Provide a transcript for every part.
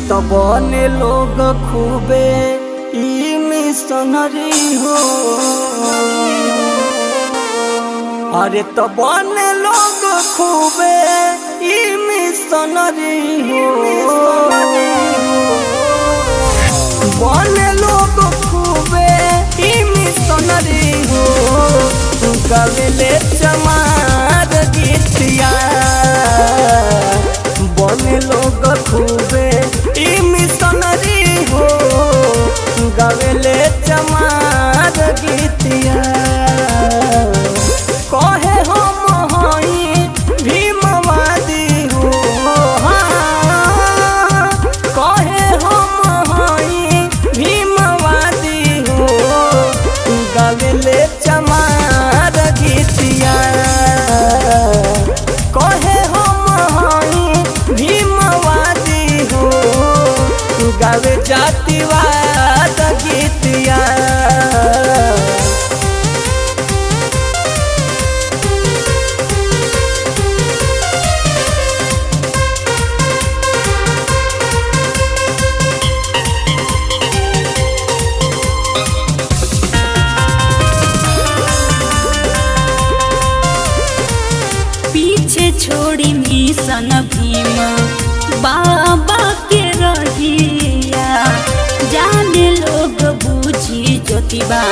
तो बने लोग खूबे ई मिशनरी हो। अरे तो बने लोग खूबे ई मिशनरी हो। बने लोग खूबे ई मिशनरी हो। गवेले चमार गीतिया बने लोग खूबे ई मिशनरी हो। गवेले चमार गीतिया कहे हम हई भीमवादी हो। हाँ, कहे हम हई भीमवादी हो। गवेले चमार गीतिया कहे हम हई भीमवादी हो। गावे जातिवाद गीतिया पीछे छोड़ी मिशन भीम बाबा के रहिया। जाने लोग बूझी ज्योतिबा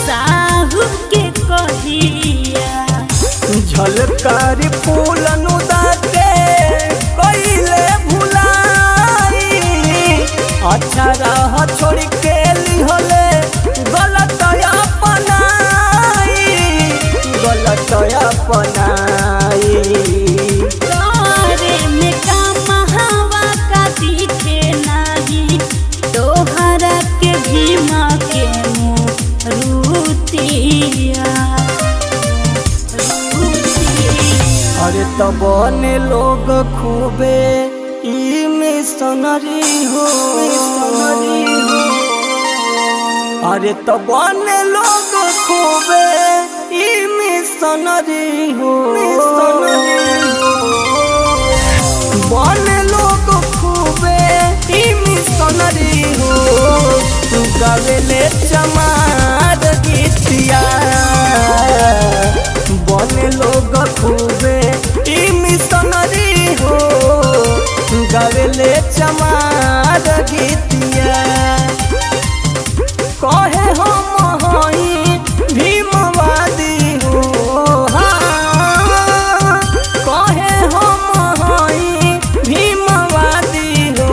साहू के कहिया। झलकारी फूल अनुदाते कइले भुलाई। अच्छा राह छोड़ के लिहले गलत अपनाई। गलत अपनाई तोरे में कमहवा का दिखे नाही। तोहरा के भीमा के रूतिया। अरे तो बने लोग खूबे ई मिशनरी हो। अरे तो बने लोग खूबे ई मिशनरी हो। बने लोग खूबे ई मिशनरी हो। गवेले चमार गीतिया बने लोग खूबे ई मिशनरी हो। गवेले चमार गीतिया कहे हम हई भीमवादी हो। हाँ, कहे हम हई भीमवादी हो।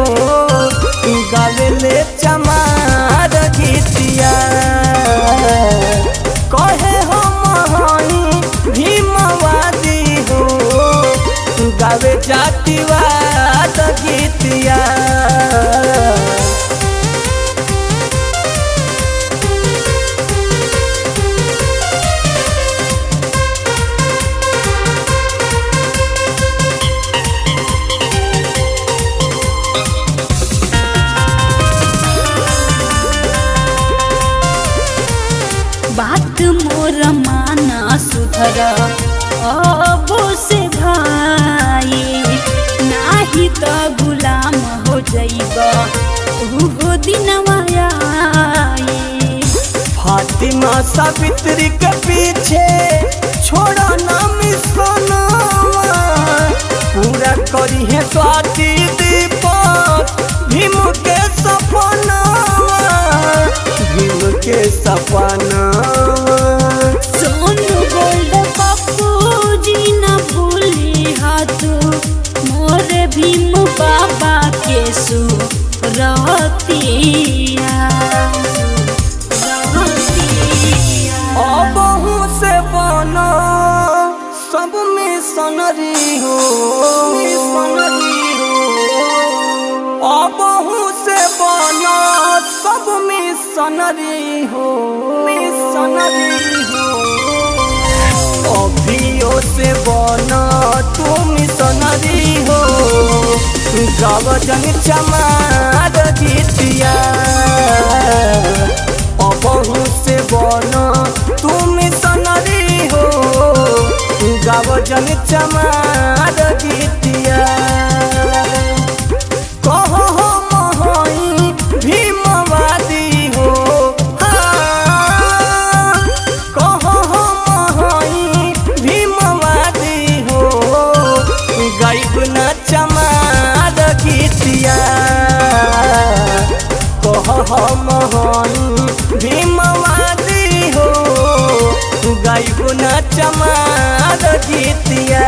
गवेले चमार गीतिया कहे हम हई भीमवादी हो। गावे जातिवाद गीतिया बात मोर माना सुधर अब से भाई। नाही तो गुलाम हो जाइब उहो दिनवा आई। फातिमा सावित्री के पीछे छोड़ा ना मिशनवा। पूरा करी है स्वाति दीपक भीम के सपनावा। भीम के सपनावा सोनू गोल्ड पप्पू जी न भूली हाथ। मोरे भीम बाबा के सुरतिया। अबहू से बना सब मिशनरी हो। अबहू से बना सब मिशनरी हो। अभियो से बना तू मिशनरी हो। गवजन चमार गीतिया अबहू से बना तू मिशनरी हो। गवजन चमार गीतिया कहो हम हम हई भीमवादी हो, गाइबो ना चमार गीतिया।